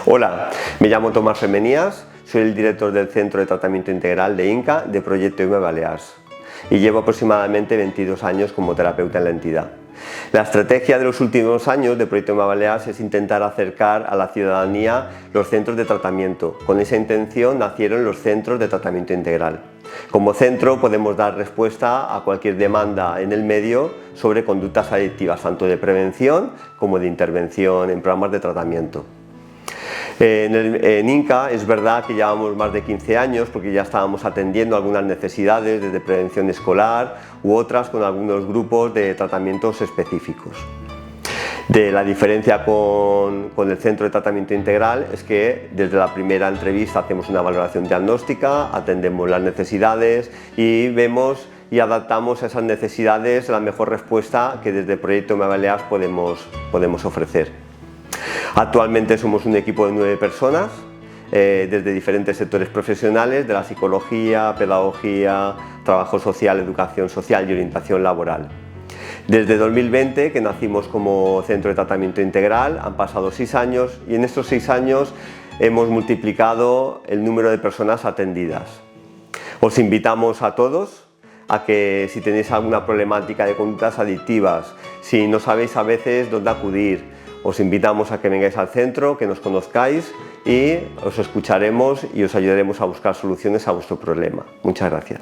Hola, me llamo Tomás Femenías, soy el director del Centro de Tratamiento Integral de INCA de Proyecto IME Balears y llevo aproximadamente 22 años como terapeuta en la entidad. La estrategia de los últimos años de Proyecto IME Balears es intentar acercar a la ciudadanía los centros de tratamiento. Con esa intención nacieron los centros de tratamiento integral. Como centro podemos dar respuesta a cualquier demanda en el medio sobre conductas adictivas, tanto de prevención como de intervención en programas de tratamiento. En INCA es verdad que llevamos más de 15 años porque ya estábamos atendiendo algunas necesidades desde prevención escolar u otras con algunos grupos de tratamientos específicos. La diferencia con el centro de tratamiento integral es que desde la primera entrevista hacemos una valoración diagnóstica, atendemos las necesidades y vemos y adaptamos a esas necesidades la mejor respuesta que desde Proyecto IME Balears podemos ofrecer. Actualmente somos un equipo de 9 personas, desde diferentes sectores profesionales, de la psicología, pedagogía, trabajo social, educación social y orientación laboral. Desde 2020, que nacimos como centro de tratamiento integral, han pasado 6 años y en estos 6 años hemos multiplicado el número de personas atendidas. Os invitamos a todos a que si tenéis alguna problemática de conductas adictivas, si no sabéis a veces dónde acudir, os invitamos a que vengáis al centro, que nos conozcáis y os escucharemos y os ayudaremos a buscar soluciones a vuestro problema. Muchas gracias.